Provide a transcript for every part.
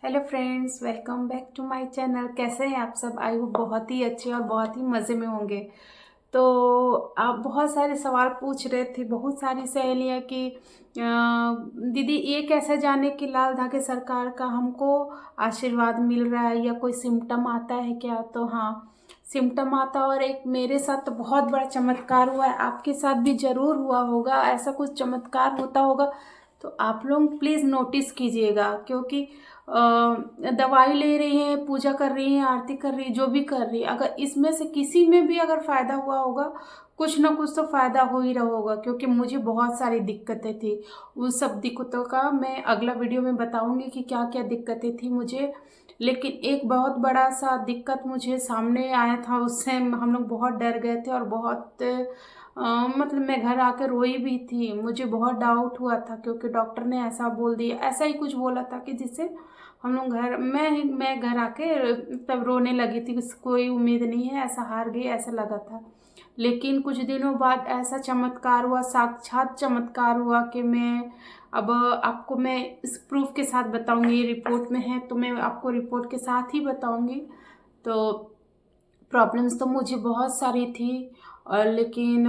Hello friends, welcome back to my channel. कैसे हैं आप सब? आई होप बहुत ही अच्छे और बहुत ही मज़े में होंगे। तो आप बहुत सारे सवाल पूछ रहे थे, बहुत सारी सहेलियां कि दीदी ये कैसे जाने कि लाल धागे सरकार का हमको आशीर्वाद मिल रहा है या कोई सिम्टम आता है क्या? तो हाँ, सिम्टम आता। और एक मेरे साथ तो बहुत बड़ा चमत्कार हुआ है, आपके साथ भी ज़रूर हुआ होगा। ऐसा कुछ चमत्कार होता होगा तो आप लोग प्लीज़ नोटिस कीजिएगा, क्योंकि दवाई ले रही हैं, पूजा कर रही हैं, आरती कर रही है, जो भी कर रही है, अगर इसमें से किसी में भी अगर फ़ायदा हुआ होगा, कुछ ना कुछ तो फ़ायदा हो ही रहा होगा। क्योंकि मुझे बहुत सारी दिक्कतें थी, उस सब दिक्कतों का मैं अगला वीडियो में बताऊंगी कि क्या क्या दिक्कतें थी मुझे। लेकिन एक बहुत बड़ा सा दिक्कत मुझे सामने आया था, उससे हम लोग बहुत डर गए थे और बहुत मतलब मैं घर आकर रोई भी थी। मुझे बहुत डाउट हुआ था क्योंकि डॉक्टर ने ऐसा बोल दिया, ऐसा ही कुछ बोला था कि जिससे हम लोग मैं घर आके तब रोने लगी थी। कोई उम्मीद नहीं है, ऐसा हार गई ऐसा लगा था। लेकिन कुछ दिनों बाद ऐसा चमत्कार हुआ, साक्षात चमत्कार हुआ कि मैं अब आपको मैं इस प्रूफ के साथ बताऊंगी। ये रिपोर्ट में है तो मैं आपको रिपोर्ट के साथ ही बताऊंगी। तो प्रॉब्लम्स तो मुझे बहुत सारी थी, और लेकिन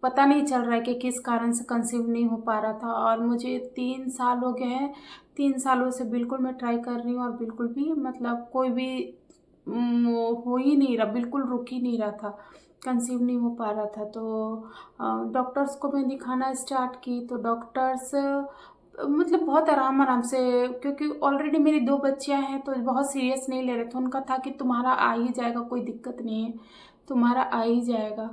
पता नहीं चल रहा है कि किस कारण से कंसीव नहीं हो पा रहा था। और मुझे 3 साल हो गए हैं, 3 सालों से बिल्कुल मैं ट्राई कर रही हूँ और बिल्कुल भी मतलब कोई भी वो हो ही नहीं रहा, बिल्कुल रुक ही नहीं रहा था, कंसीव नहीं हो पा रहा था। तो डॉक्टर्स को मैं दिखाना स्टार्ट की तो डॉक्टर्स मतलब बहुत आराम आराम से, क्योंकि ऑलरेडी मेरी 2 बच्चियां हैं तो बहुत सीरियस नहीं ले रहे थे। उनका था कि तुम्हारा आ ही जाएगा, कोई दिक्कत नहीं है, तुम्हारा आ ही जाएगा।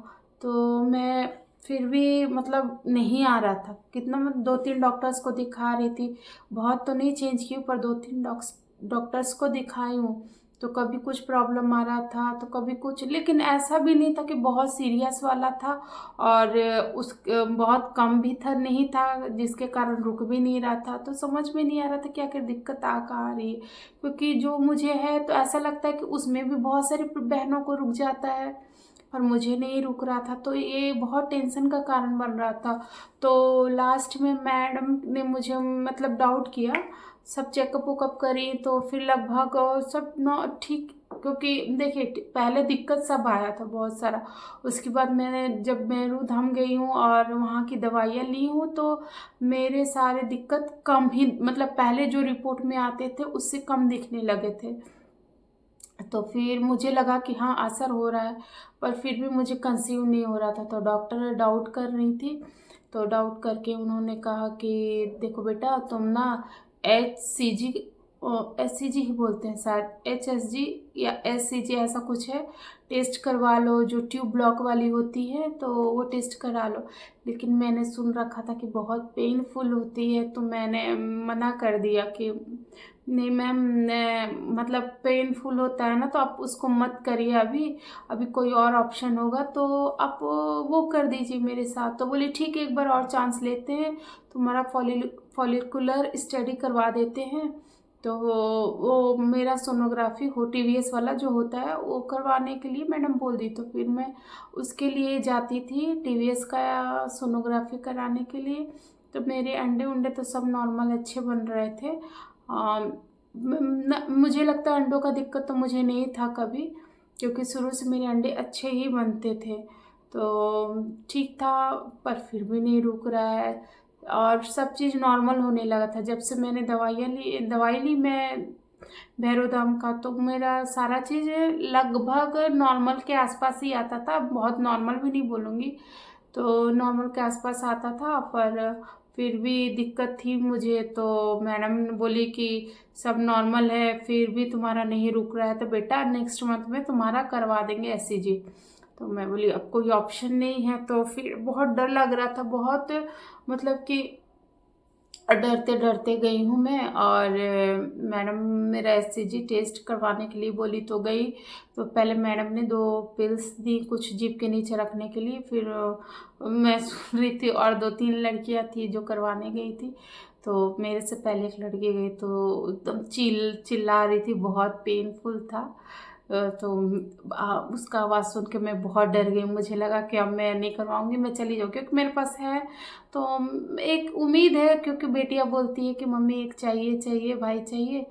तो मैं फिर भी मतलब नहीं आ रहा था। कितना मैं 2-3 डॉक्टर्स को दिखा रही थी, बहुत तो नहीं चेंज की पर 2-3 डॉक्टर्स को दिखाई हूँ। तो कभी कुछ प्रॉब्लम आ रहा था तो कभी कुछ, लेकिन ऐसा भी नहीं था कि बहुत सीरियस वाला था और बहुत कम भी था नहीं था जिसके कारण रुक भी नहीं रहा था। तो समझ में नहीं आ रहा था कि आखिर दिक्कत आ कहाँ रही है, क्योंकि जो मुझे है तो ऐसा लगता है कि उसमें भी बहुत सारी बहनों को रुक जाता है और मुझे नहीं रुक रहा था। तो ये बहुत टेंशन का कारण बन रहा था। तो लास्ट में मैडम ने मुझे मतलब डाउट किया, सब चेकअप वकअप करी तो फिर लगभग सब ठीक। क्योंकि देखिए पहले दिक्कत सब आया था बहुत सारा, उसके बाद मैंने जब मैं धाम गई हूँ और वहाँ की दवाइयाँ ली हूँ तो मेरे सारे दिक्कत कम ही, मतलब पहले जो रिपोर्ट में आते थे उससे कम दिखने लगे थे। तो फिर मुझे लगा कि हाँ असर हो रहा है, पर फिर भी मुझे कंसीव नहीं हो रहा था। तो डॉक्टर डाउट कर रही थी, तो डाउट करके उन्होंने कहा कि देखो बेटा तुम ना HCG, HCG ही बोलते हैं शायद, HSG या SCG ऐसा कुछ है, टेस्ट करवा लो, जो ट्यूब ब्लॉक वाली होती है तो वो टेस्ट करा लो। लेकिन मैंने सुन रखा था कि बहुत पेनफुल होती है तो मैंने मना कर दिया कि नहीं मैम, मतलब पेनफुल होता है ना तो आप उसको मत करिए अभी, अभी कोई और ऑप्शन होगा तो आप वो कर दीजिए मेरे साथ। तो बोली ठीक है, एक बार और चांस लेते हैं, तुम्हारा फॉलिकुलर स्टडी करवा देते हैं। तो वो मेरा सोनोग्राफी हो TVS वाला जो होता है वो करवाने के लिए मैडम बोल दी। तो फिर मैं उसके लिए जाती थी, TVS का सोनोग्राफी कराने के लिए। तो मेरे अंडे उंडे तो सब नॉर्मल अच्छे बन रहे थे। मुझे लगता है अंडों का दिक्कत तो मुझे नहीं था कभी, क्योंकि शुरू से मेरे अंडे अच्छे ही बनते थे। तो ठीक था, पर फिर भी नहीं रुक रहा है और सब चीज़ नॉर्मल होने लगा था। जब से मैंने दवाई ली मैं भैरव धाम का, तो मेरा सारा चीज़ लगभग नॉर्मल के आसपास ही आता था। बहुत नॉर्मल भी नहीं बोलूँगी, तो नॉर्मल के आसपास आता था, पर फिर भी दिक्कत थी मुझे। तो मैडम बोली कि सब नॉर्मल है फिर भी तुम्हारा नहीं रुक रहा है तो बेटा नेक्स्ट मंथ में तुम्हारा करवा देंगे SCG। तो मैं बोली अब कोई ऑप्शन नहीं है। तो फिर बहुत डर लग रहा था, बहुत मतलब कि डरते डरते गई हूँ मैं। और मैडम मेरा SCG टेस्ट करवाने के लिए बोली तो गई। तो पहले मैडम ने 2 पिल्स दी कुछ जीभ के नीचे रखने के लिए, फिर मैं सुन रही थी और 2-3 लड़कियां थी जो करवाने गई थी। तो मेरे से पहले एक लड़की गई तो एकदम चिल्ला रही थी, बहुत पेनफुल था। तो उसका आवाज़ सुन के मैं बहुत डर गई, मुझे लगा कि अब मैं नहीं करवाऊंगी, मैं चली जाऊँ, क्योंकि मेरे पास है तो एक उम्मीद है। क्योंकि बेटियां बोलती है कि मम्मी एक चाहिए चाहिए भाई चाहिए,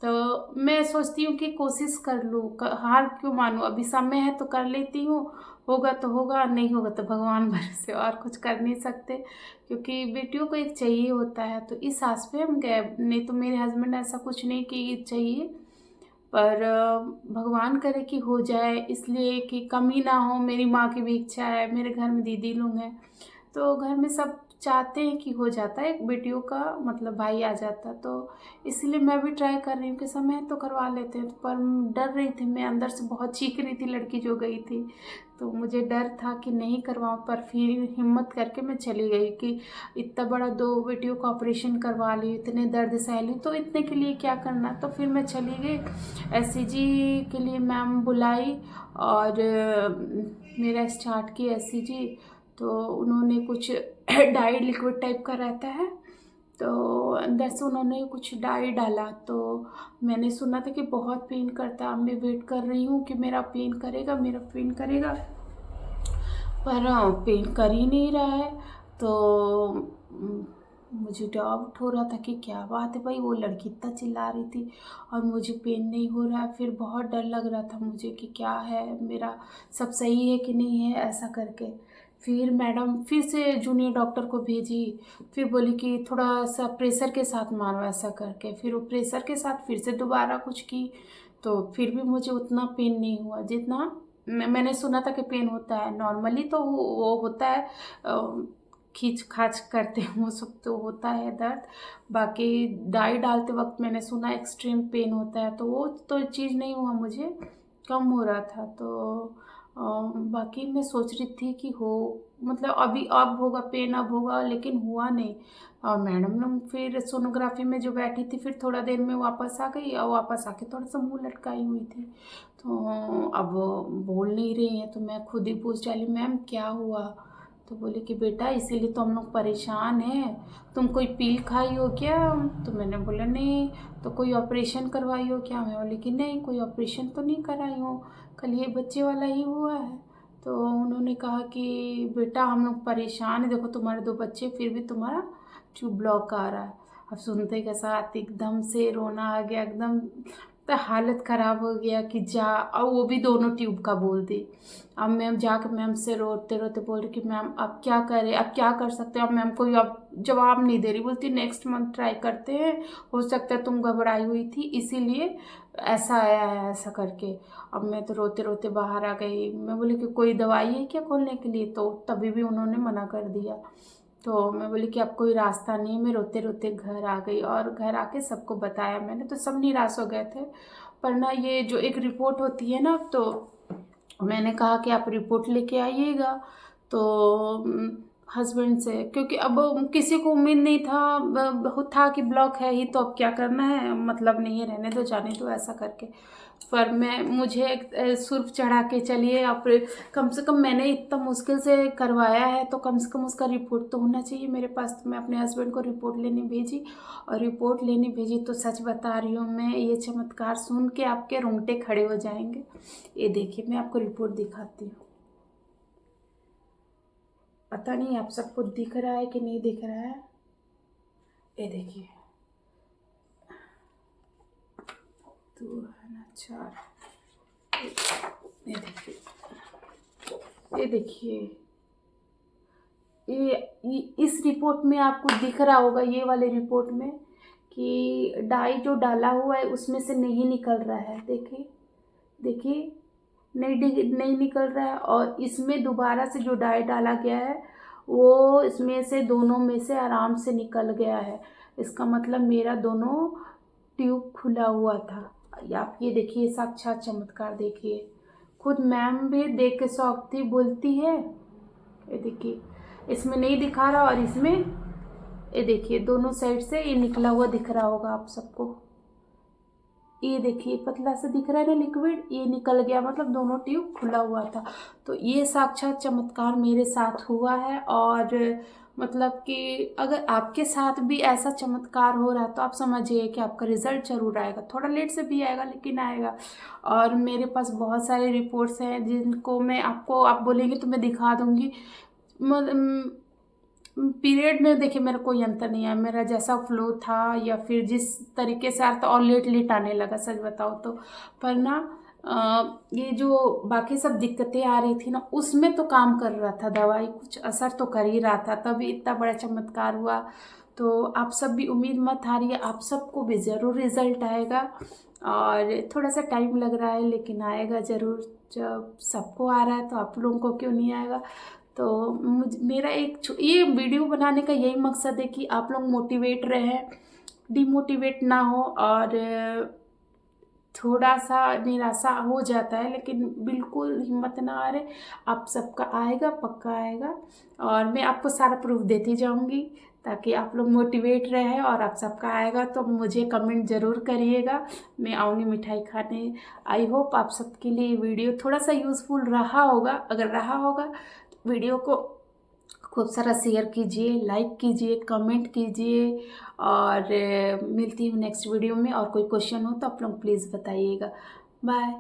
तो मैं सोचती हूँ कि कोशिश कर लूँ, हार क्यों मानूँ, अभी समय है तो कर लेती हूँ, होगा तो होगा, नहीं होगा तो भगवान भरोसे, और कुछ कर नहीं सकते, क्योंकि बेटियों को एक चाहिए होता है। तो इस आस पे हम गए, नहीं तो मेरे हस्बैंड ऐसा कुछ नहीं कि चाहिए, पर भगवान करे कि हो जाए, इसलिए कि कमी ना हो। मेरी माँ की भी इच्छा है, मेरे घर में दीदी लोग हैं, तो घर में सब चाहते हैं कि हो जाता है, एक बेटियों का मतलब भाई आ जाता, तो इसलिए मैं भी ट्राई कर रही हूँ कि समय है तो करवा लेते हैं। पर डर रही थी, मैं अंदर से बहुत चीख रही थी, लड़की जो गई थी, तो मुझे डर था कि नहीं करवाऊँ, पर फिर हिम्मत करके मैं चली गई कि इतना बड़ा 2 बेटियों का ऑपरेशन करवा ली, इतने दर्द सह ली, तो इतने के लिए क्या करना। तो फिर मैं चली गई, एससीजी के लिए मैम बुलाई, और मेरा स्टार्ट की एससीजी। तो उन्होंने कुछ डाई लिक्विड टाइप का रहता है, तो अंदर से उन्होंने कुछ डाई डाला, तो मैंने सुना था कि बहुत पेन करता है। अब मैं वेट कर रही हूँ कि मेरा पेन करेगा, मेरा पेन करेगा, पर पेन कर ही नहीं रहा है। तो मुझे डाउट हो रहा था कि क्या बात है भाई, वो लड़की इतना चिल्ला रही थी और मुझे पेन नहीं हो रहा है। फिर बहुत डर लग रहा था मुझे कि क्या है, मेरा सब सही है कि नहीं है, ऐसा करके। फिर मैडम फिर से जूनियर डॉक्टर को भेजी, फिर बोली कि थोड़ा सा प्रेशर के साथ मारो, ऐसा करके। फिर वो प्रेशर के साथ फिर से दोबारा कुछ की, तो फिर भी मुझे उतना पेन नहीं हुआ जितना मैंने सुना था कि पेन होता है। नॉर्मली तो वो होता है, खींच खाच करते हैं वो सब, तो होता है दर्द। बाकी डाई डालते वक्त मैंने सुना एक्सट्रीम पेन होता है, तो वो तो चीज़ नहीं हुआ मुझे, कम हो रहा था। तो बाकी मैं सोच रही थी कि हो, मतलब अभी अब होगा पेन, अब होगा, लेकिन हुआ नहीं। और मैडम ने फिर सोनोग्राफी में जो बैठी थी, फिर थोड़ा देर में वापस आ गई, और वापस आके थोड़ा सा मुंह लटकाई हुई थी। तो अब बोल नहीं रही हैं, तो मैं खुद ही पूछ डाली, मैम क्या हुआ। तो बोले कि बेटा इसीलिए तो हम लोग परेशान हैं, तुम कोई पील खाई हो क्या। तो मैंने बोला नहीं। तो कोई ऑपरेशन करवाई हो क्या। मैं बोली कि नहीं, कोई ऑपरेशन तो नहीं कराई हूँ, कल ये बच्चे वाला ही हुआ है। तो उन्होंने कहा कि बेटा हम लोग परेशान हैं, देखो तुम्हारे 2 बच्चे, फिर भी तुम्हारा ट्यूब ब्लॉक आ रहा है। अब सुनते के साथ एकदम से रोना आ गया, एकदम तो हालत ख़राब हो गया कि जा, और वो भी दोनों ट्यूब का बोल दी। अब मैम जाकर मैम से रोते रोते बोल रही कि मैम अब क्या करें, अब क्या कर सकते हैं। अब मैम कोई अब जवाब नहीं दे रही, बोलती नेक्स्ट मंथ ट्राई करते हैं, हो सकता है तुम घबराई हुई थी इसीलिए ऐसा आया है, ऐसा करके। अब मैं तो रोते रोते बाहर आ गई। मैं बोली कि कोई दवाई है क्या खोलने के लिए, तो तभी भी उन्होंने मना कर दिया। तो मैं बोली कि अब कोई रास्ता नहीं, मैं रोते रोते घर आ गई, और घर आके सबको बताया मैंने, तो सब निराश हो गए थे। पर ना ये जो एक रिपोर्ट होती है ना, तो मैंने कहा कि आप रिपोर्ट लेके आइएगा। तो हस्बैंड से, क्योंकि अब किसी को उम्मीद नहीं था, बहुत था कि ब्लॉक है ही, तो अब क्या करना है, मतलब नहीं है, रहने दो, जाने दो, ऐसा करके। पर मुझे एक सुर्ख चढ़ा के चलिए आप, कम से कम मैंने इतना मुश्किल से करवाया है, तो कम से कम उसका रिपोर्ट तो होना चाहिए मेरे पास। तो मैं अपने हस्बैंड को रिपोर्ट लेने भेजी, और रिपोर्ट लेने भेजी तो सच बता रही हूँ मैं, ये चमत्कार सुन के आपके रोंगटे खड़े हो जाएंगे। ये देखिए मैं आपको रिपोर्ट दिखाती हूँ, पता नहीं आप सबको दिख रहा है कि नहीं दिख रहा है। ये देखिए, 2 है ना 4, ये देखिए, ये देखिए, इस रिपोर्ट में आपको दिख रहा होगा, ये वाले रिपोर्ट में, कि डाई जो डाला हुआ है उसमें से नहीं निकल रहा है। देखिए देखिए, नहीं निकल रहा है। और इसमें दोबारा से जो डाई डाला गया है, वो इसमें से दोनों में से आराम से निकल गया है। इसका मतलब मेरा दोनों ट्यूब खुला हुआ था। आप ये देखिए, साक्षात चमत्कार देखिए, खुद मैम भी देख के शौक थी, बोलती है ये देखिए, इसमें नहीं दिखा रहा, और इसमें ये देखिए दोनों साइड से ये निकला हुआ दिख रहा होगा आप सबको। ये देखिए पतला सा दिख रहा है ना लिक्विड, ये निकल गया, मतलब दोनों ट्यूब खुला हुआ था। तो ये साक्षात चमत्कार मेरे साथ हुआ है। और मतलब कि अगर आपके साथ भी ऐसा चमत्कार हो रहा है, तो आप समझिए कि आपका रिजल्ट जरूर आएगा, थोड़ा लेट से भी आएगा, लेकिन आएगा। और मेरे पास बहुत सारे रिपोर्ट्स हैं जिनको मैं आपको, आप बोलेंगे तो मैं दिखा दूँगी। पीरियड में देखिए मेरा कोई अंतर नहीं आया, मेरा जैसा फ्लो था या फिर जिस तरीके से आ रहा था और लेट लेट आने लगा सच बताओ तो। पर ना ये जो बाकी सब दिक्कतें आ रही थी ना उसमें तो काम कर रहा था, दवाई कुछ असर तो कर ही रहा था, तभी इतना बड़ा चमत्कार हुआ। तो आप सब भी उम्मीद मत हारिए, आप सबको भी ज़रूर रिज़ल्ट आएगा। और थोड़ा सा टाइम लग रहा है लेकिन आएगा ज़रूर। जब सबको आ रहा है तो आप लोगों को क्यों नहीं आएगा। तो मेरा ये वीडियो बनाने का यही मकसद है कि आप लोग मोटिवेट रहें, डिमोटिवेट ना हो। और थोड़ा सा निराशा हो जाता है लेकिन बिल्कुल हिम्मत ना हारे, आप सबका आएगा, पक्का आएगा। और मैं आपको सारा प्रूफ देती जाऊंगी ताकि आप लोग मोटिवेट रहे, और आप सबका आएगा तो मुझे कमेंट ज़रूर करिएगा, मैं आऊँगी मिठाई खाने। आई होप आप सबके लिए वीडियो थोड़ा सा यूज़फुल रहा होगा। अगर रहा होगा तो वीडियो को खूब सारा शेयर कीजिए, लाइक कीजिए, कमेंट कीजिए। और मिलती हूँ नेक्स्ट वीडियो में। और कोई क्वेश्चन हो तो आप लोग प्लीज़ बताइएगा। बाय।